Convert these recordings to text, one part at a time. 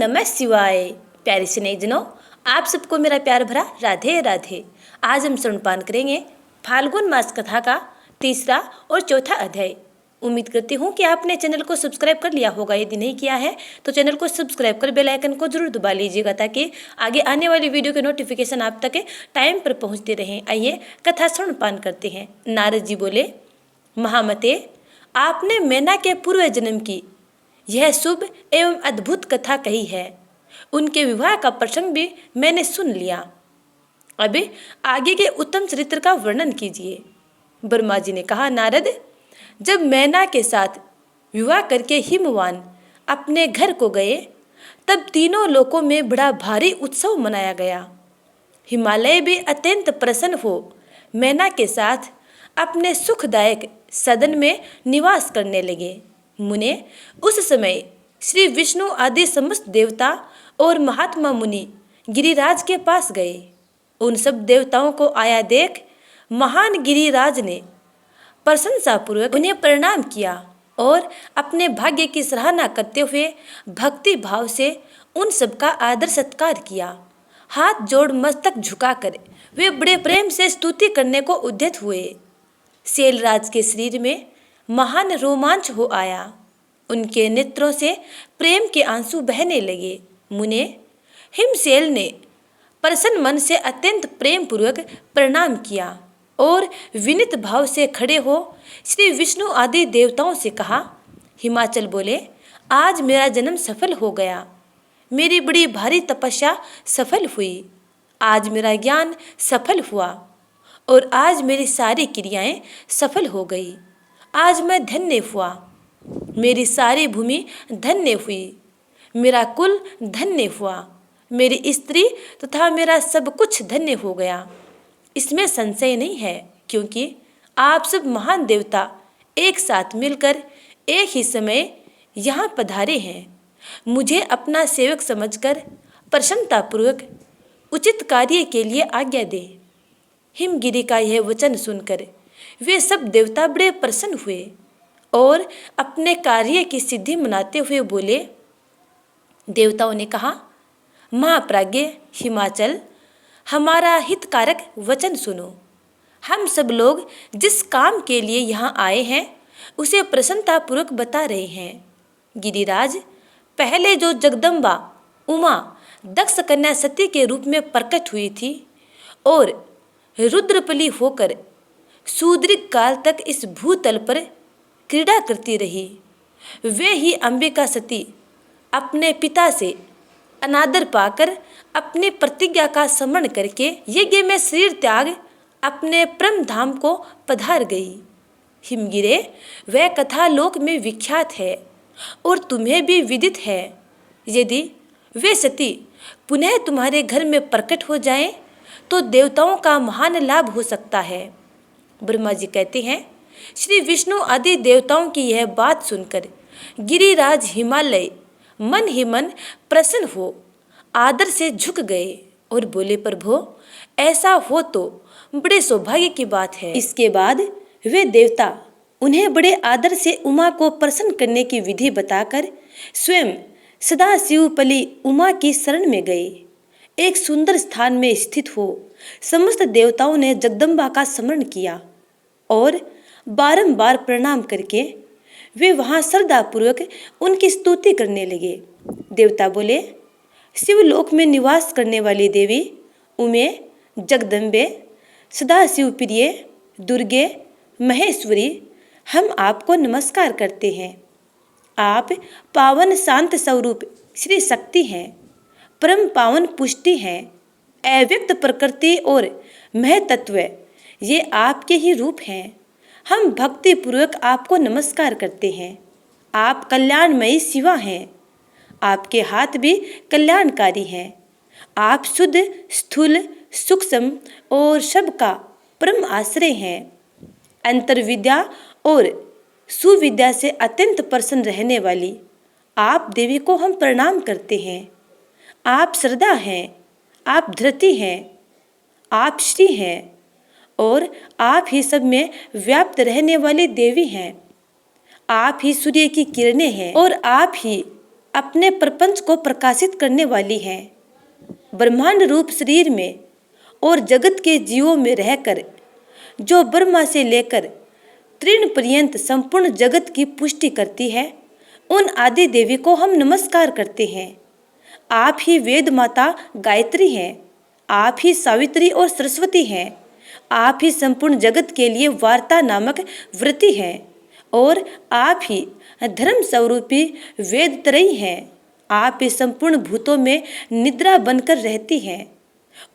नमः शिवाय। प्यारे स्नेहितजनों, आप सबको मेरा प्यार भरा राधे राधे। आज हम श्रवणपान करेंगे फाल्गुन मास कथा का तीसरा और चौथा अध्याय। उम्मीद करती हूँ कि आपने चैनल को सब्सक्राइब कर लिया होगा। यदि नहीं किया है तो चैनल को सब्सक्राइब कर बेल आइकन को जरूर दबा लीजिएगा ताकि आगे आने वाली वीडियो के नोटिफिकेशन आप तक टाइम पर पहुँचते रहें। आइए कथा श्रवणपान करते हैं। नारद जी बोले, महामते, आपने मैना के पूर्व जन्म की यह शुभ एवं अद्भुत कथा कही है। उनके विवाह का प्रसंग भी मैंने सुन लिया। अभी आगे के उत्तम चरित्र का वर्णन कीजिए। ब्रह्मा जी ने कहा, नारद, जब मैना के साथ विवाह करके हिमवान अपने घर को गए तब तीनों लोकों में बड़ा भारी उत्सव मनाया गया। हिमालय भी अत्यंत प्रसन्न हो मैना के साथ अपने सुखदायक सदन में निवास करने लगे। मुने, उस समय श्री विष्णु आदि समस्त देवता और महात्मा मुनि गिरिराज के पास गए। उन सब देवताओं को आया देख महान गिरिराज ने प्रशंसापूर्वक उन्हें प्रणाम किया और अपने भाग्य की सराहना करते हुए भक्ति भाव से उन सब का आदर सत्कार किया। हाथ जोड़ मस्तक झुकाकर वे बड़े प्रेम से स्तुति करने को उद्यत हुए। शैलराज के शरीर में महान रोमांच हो आया। उनके नेत्रों से प्रेम के आंसू बहने लगे। मुने, हिमशैल ने प्रसन्न मन से अत्यंत प्रेम पूर्वक प्रणाम किया और विनीत भाव से खड़े हो श्री विष्णु आदि देवताओं से कहा। हिमाचल बोले, आज मेरा जन्म सफल हो गया। मेरी बड़ी भारी तपस्या सफल हुई। आज मेरा ज्ञान सफल हुआ और आज मेरी सारी क्रियाएं सफल हो गई। आज मैं धन्य हुआ। मेरी सारी भूमि धन्य हुई। मेरा कुल धन्य हुआ। मेरी स्त्री तथा मेरा सब कुछ धन्य हो गया। इसमें संशय नहीं है, क्योंकि आप सब महान देवता एक साथ मिलकर एक ही समय यहाँ पधारे हैं। मुझे अपना सेवक समझकर प्रसन्नतापूर्वक उचित कार्य के लिए आज्ञा दे। हिमगिरी का यह वचन सुनकर वे सब देवता बड़े प्रसन्न हुए और अपने कार्य की सिद्धि मनाते हुए बोले। देवताओं ने कहा, महाप्राज्ञ हिमाचल, हमारा हितकारक वचन सुनो। हम सब लोग जिस काम के लिए यहाँ आए हैं उसे प्रसन्नतापूर्वक बता रहे हैं। गिरिराज, पहले जो जगदम्बा उमा दक्ष कन्या सती के रूप में प्रकट हुई थी और रुद्रपली होकर सुदीर्घ काल तक इस भूतल पर क्रीड़ा करती रही, वे ही अंबिका सती अपने पिता से अनादर पाकर अपनी प्रतिज्ञा का स्मरण करके यज्ञ में शरीर त्याग अपने परम धाम को पधार गई। हिमगिरे, वह कथा लोक में विख्यात है और तुम्हें भी विदित है। यदि वे सती पुनः तुम्हारे घर में प्रकट हो जाएं तो देवताओं का महान लाभ हो सकता है। ब्रह्मा जी कहते हैं, श्री विष्णु आदि देवताओं की यह बात सुनकर गिरिराज हिमालय मन ही मन प्रसन्न हो आदर से झुक गए और बोले, प्रभु, ऐसा हो तो बड़े सौभाग्य की बात है। इसके बाद वे देवता उन्हें बड़े आदर से उमा को प्रसन्न करने की विधि बताकर स्वयं सदाशिवपली उमा की शरण में गए। एक सुंदर स्थान में स्थित हो समस्त देवताओं ने जगदम्बा का स्मरण किया और बारंबार प्रणाम करके वे वहां श्रद्धापूर्वक उनकी स्तुति करने लगे। देवता बोले, शिवलोक में निवास करने वाली देवी उमे, जगदम्बे, सदाशिवप्रिय, दुर्गे, महेश्वरी, हम आपको नमस्कार करते हैं। आप पावन शांत स्वरूप श्री शक्ति हैं, परम पावन पुष्टि हैं, अव्यक्त प्रकृति और महतत्व ये आपके ही रूप हैं। हम भक्ति पूर्वक आपको नमस्कार करते हैं। आप कल्याणमयी शिवा हैं। आपके हाथ भी कल्याणकारी हैं। आप शुद्ध, स्थूल, सूक्ष्म और सबका परम आश्रय हैं। अंतर्विद्या और सुविद्या से अत्यंत प्रसन्न रहने वाली आप देवी को हम प्रणाम करते हैं। आप श्रद्धा हैं, आप धृति हैं, आप श्री हैं और आप ही सब में व्याप्त रहने वाली देवी हैं। आप ही सूर्य की किरणें हैं और आप ही अपने प्रपंच को प्रकाशित करने वाली हैं। ब्रह्मांड रूप शरीर में और जगत के जीवों में रहकर जो ब्रह्मा से लेकर तृण पर्यंत संपूर्ण जगत की पुष्टि करती है, उन आदि देवी को हम नमस्कार करते हैं। आप ही वेद माता गायत्री हैं, आप ही सावित्री और सरस्वती हैं, आप ही संपूर्ण जगत के लिए वार्ता नामक वृत्ति हैं, और आप ही धर्म स्वरूपी वेद त्रयी हैं। आप ही संपूर्ण भूतों में निद्रा बनकर रहती हैं,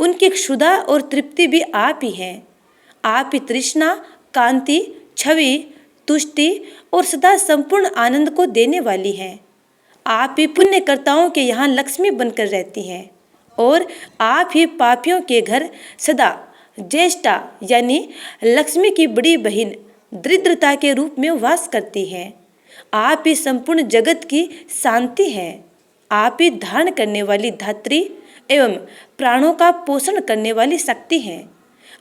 उनकी क्षुधा और तृप्ति भी आप ही हैं। आप ही तृष्णा, कांति, छवि, तुष्टि और सदा संपूर्ण आनंद को देने वाली हैं। आप ही पुण्यकर्ताओं के यहाँ लक्ष्मी बनकर रहती हैं, और आप ही पापियों के घर सदा ज्येष्ठा यानी लक्ष्मी की बड़ी बहन दरिद्रता के रूप में वास करती हैं। आप ही संपूर्ण जगत की शांति हैं। आप ही धारण करने वाली धात्री एवं प्राणों का पोषण करने वाली शक्ति हैं।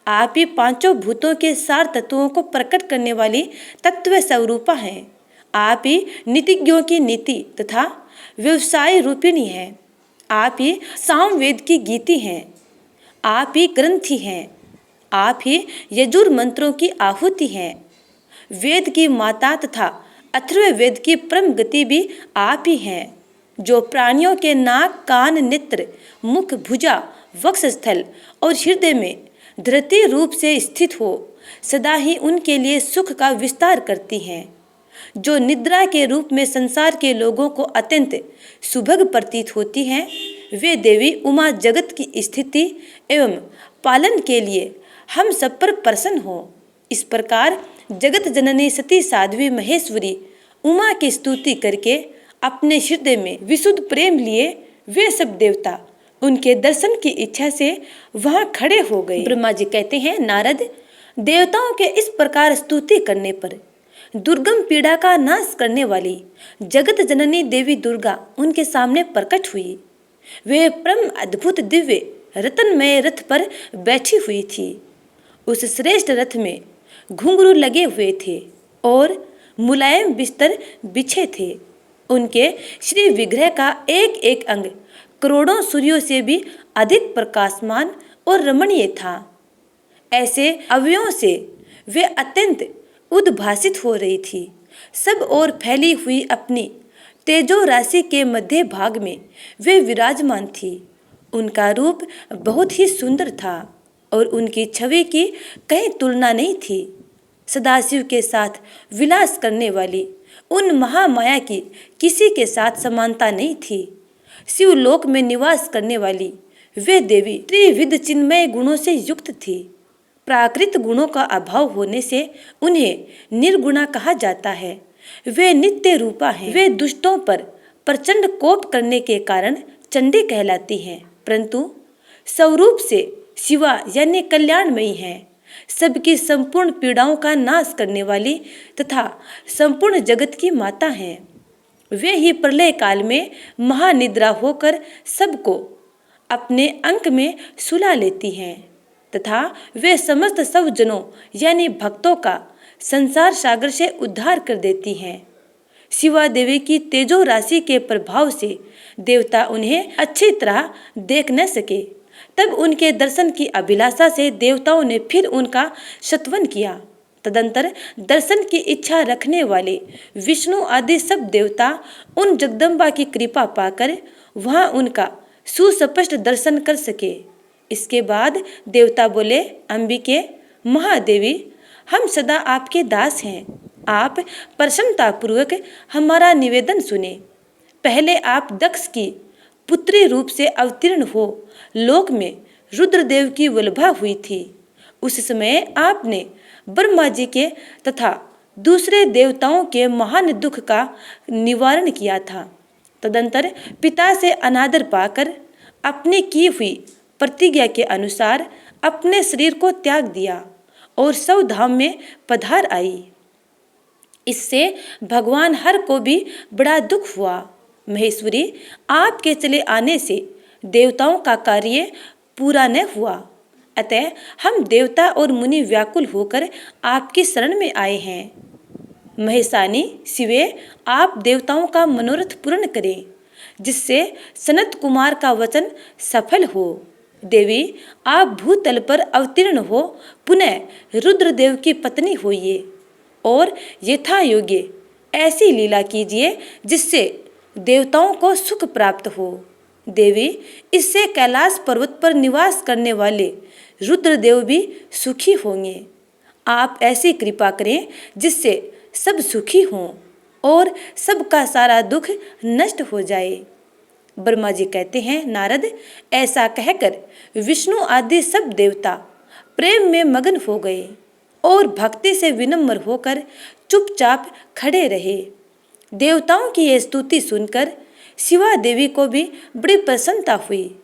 आप ही पांचों भूतों के सार तत्वों को प्रकट करने वाली तत्व स्वरूपा हैं। आप ही नीतिज्ञों की नीति तथा व्यवसाय रूपिणी हैं। आप ही सामवेद की गीति हैं। आप ही ग्रंथि हैं। आप ही यजुर मंत्रों की आहुति हैं। वेद की माता तथा अथर्ववेद की परम गति भी आप ही हैं, जो प्राणियों के नाक, कान, नेत्र, मुख, भुजा, वक्षस्थल और हृदय में धृति रूप से स्थित हो सदा ही उनके लिए सुख का विस्तार करती हैं। जो निद्रा के रूप में संसार के लोगों को अत्यंत सुभग प्रतीत होती हैं, वे देवी उमा जगत की स्थिति एवं पालन के लिए हम सब पर प्रसन्न हो। इस प्रकार जगत जननी सती साध्वी महेश्वरी उमा की स्तुति करके अपने हृदय में विशुद्ध प्रेम लिए वे सब देवता उनके दर्शन की इच्छा से वहां खड़े हो गए। ब्रह्मा जी कहते हैं, नारद, देवताओं के इस प्रकार स्तुति करने पर दुर्गम पीड़ा का नाश करने वाली जगत जननी देवी दुर्गा उनके सामने प्रकट हुई। वे परम अद्भुत दिव्य रत्नमय रथ पर बैठी हुई थी। उस श्रेष्ठ रथ में घुंघरू लगे हुए थे और मुलायम बिस्तर बिछे थे। उनके श्री विग्रह का एक एक अंग करोड़ों सूर्यों से भी अधिक प्रकाशमान और रमणीय था। ऐसे अवयवों से वे अत्यंत उद्भासित हो रही थी। सब ओर फैली हुई अपनी तेजो राशि के मध्य भाग में वे विराजमान थी। उनका रूप बहुत ही सुंदर था और उनकी छवि की कहीं तुलना नहीं थी। सदाशिव के साथ विलास करने वाली उन महामाया की किसी के साथ समानता नहीं थी। शिवलोक में निवास करने वाली वे देवी त्रिविध चिन्मय गुणों से युक्त थी। प्राकृत गुणों का अभाव होने से उन्हें निर्गुणा कहा जाता है। वे नित्य रूपा हैं। वे दुष्टों पर प्रचंड कोप करने के कारण चंडी कहलाती हैं, परंतु स्वरूप से शिवा यानी कल्याणमयी हैं। सबकी संपूर्ण पीड़ाओं का नाश करने वाली तथा संपूर्ण जगत की माता हैं। वे ही प्रलय काल में महानिद्रा होकर सबको अपने अंक में सुला लेती हैं तथा वे समस्त सब जनों यानी भक्तों का संसार सागर से उद्धार कर देती हैं। शिवा देवी की तेजो राशि के प्रभाव से देवता उन्हें अच्छी तरह देख न सके। तब उनके दर्शन की अभिलाषा से देवताओं ने फिर उनका स्तवन किया। तदंतर दर्शन की इच्छा रखने वाले विष्णु आदि सब देवता उन जगदम्बा की कृपा पाकर वहां उनका सुस्पष्ट दर्शन कर सके। इसके बाद देवता बोले, अंबिके, महादेवी, हम सदा आपके दास हैं। आप प्रसन्नतापूर्वक हमारा निवेदन सुने। पहले आप दक्ष की पुत्री रूप से अवतीर्ण हो लोक में रुद्रदेव की वल्लभा हुई थी। उस समय आपने ब्रह्मा जी के तथा दूसरे देवताओं के महान दुख का निवारण किया था। तदंतर पिता से अनादर पाकर अपनी की हुई प्रतिज्ञा के अनुसार अपने शरीर को त्याग दिया और सौधाम में पधार आई। इससे भगवान हर को भी बड़ा दुख हुआ। महेश्वरी, आपके चले आने से देवताओं का कार्य पूरा न हुआ, अतः हम देवता और मुनि व्याकुल होकर आपकी शरण में आए हैं। महेशानी शिवे, आप देवताओं का मनोरथ पूर्ण करें। जिससे सनत कुमार का वचन सफल हो। देवी, आप भूतल पर अवतीर्ण हो, पुनः रुद्रदेव की पत्नी होइए और यथा योग्य ऐसी लीला कीजिए जिससे देवताओं को सुख प्राप्त हो। देवी, इससे कैलाश पर्वत पर निवास करने वाले रुद्रदेव भी सुखी होंगे। आप ऐसी कृपा करें जिससे सब सुखी हों और सबका सारा दुख नष्ट हो जाए। ब्रह्मा जी कहते हैं, नारद, ऐसा कहकर विष्णु आदि सब देवता प्रेम में मगन हो गए और भक्ति से विनम्र होकर चुपचाप खड़े रहे। देवताओं की यह स्तुति सुनकर शिवा देवी को भी बड़ी प्रसन्नता हुई।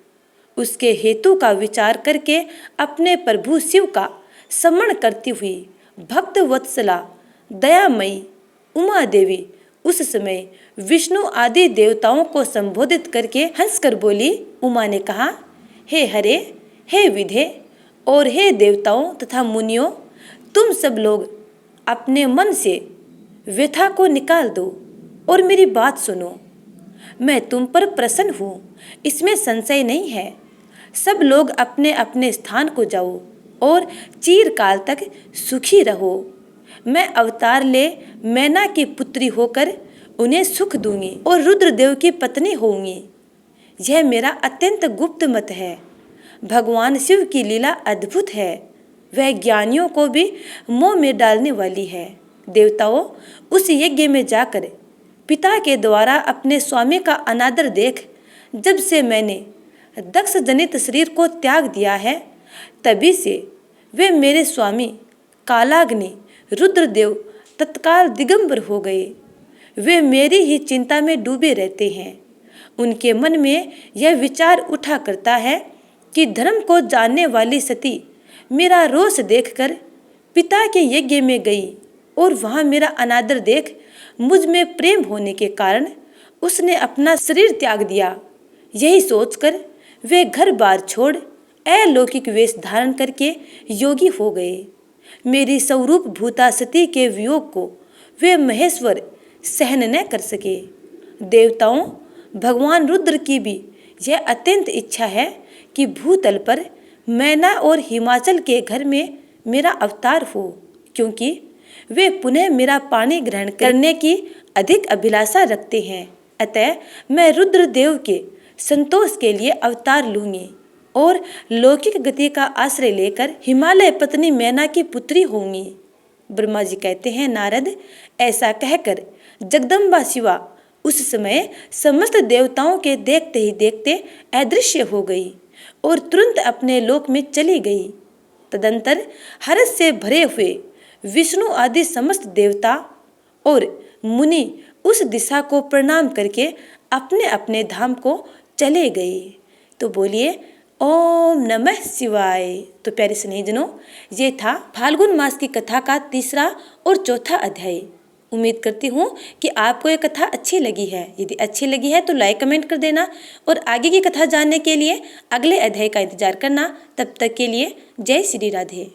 उसके हेतु का विचार करके अपने प्रभु शिव का स्मरण करती हुई भक्त वत्सला दयामयी उमा देवी उस समय विष्णु आदि देवताओं को संबोधित करके हंसकर बोली। उमा ने कहा, हे हरे, हे विधे और हे देवताओं तथा मुनियों, तुम सब लोग अपने मन से व्यथा को निकाल दो और मेरी बात सुनो। मैं तुम पर प्रसन्न हूँ, इसमें संशय नहीं है। सब लोग अपने अपने स्थान को जाओ और चिरकाल तक सुखी रहो। मैं अवतार ले मैना की पुत्री होकर उन्हें सुख दूंगी और रुद्रदेव की पत्नी होंगी। यह मेरा अत्यंत गुप्त मत है। भगवान शिव की लीला अद्भुत है, वह ज्ञानियों को भी मोह में डालने वाली है। देवताओं, उस यज्ञ में जाकर पिता के द्वारा अपने स्वामी का अनादर देख जब से मैंने दक्ष जनित शरीर को त्याग दिया है, तभी से वे मेरे स्वामी कालाग्नि रुद्रदेव तत्काल दिगंबर हो गए। वे मेरी ही चिंता में डूबे रहते हैं। उनके मन में यह विचार उठा करता है कि धर्म को जानने वाली सती मेरा रोष देखकर पिता के यज्ञ में गई और वहाँ मेरा अनादर देख मुझ में प्रेम होने के कारण उसने अपना शरीर त्याग दिया। यही सोचकर वे घर बार छोड़ अलौकिक वेश धारण करके योगी हो गए। मेरी स्वरूप भूता सती के वियोग को वे महेश्वर सहन न कर सके। देवताओं, भगवान रुद्र की भी यह अत्यंत इच्छा है कि भूतल पर मैना और हिमाचल के घर में मेरा अवतार हो, क्योंकि वे पुनः मेरा पानी ग्रहण करने की अधिक अभिलाषा रखते हैं। अतः मैं रुद्रदेव के संतोष के लिए अवतार लूंगी और लौकिक गति का आश्रय लेकर हिमालय पत्नी मैना की पुत्री होंगी। ब्रह्मा जी कहते हैं, नारद, ऐसा कहकर जगदम्बा शिवा उस समय समस्त देवताओं के देखते ही देखते अदृश्य हो गई और तुरंत अपने लोक में चली गई। तदंतर हर्ष से भरे हुए विष्णु आदि समस्त देवता और मुनि उस दिशा को प्रणाम करके अपने अपने धाम को चले गए। तो बोलिए ओम नमः शिवाय। तो प्यारे स्नेहितजनों, ये था फाल्गुन मास की कथा का तीसरा और चौथा अध्याय। उम्मीद करती हूँ कि आपको ये कथा अच्छी लगी है। यदि अच्छी लगी है तो लाइक कमेंट कर देना और आगे की कथा जानने के लिए अगले अध्याय का इंतजार करना। तब तक के लिए जय श्री राधे।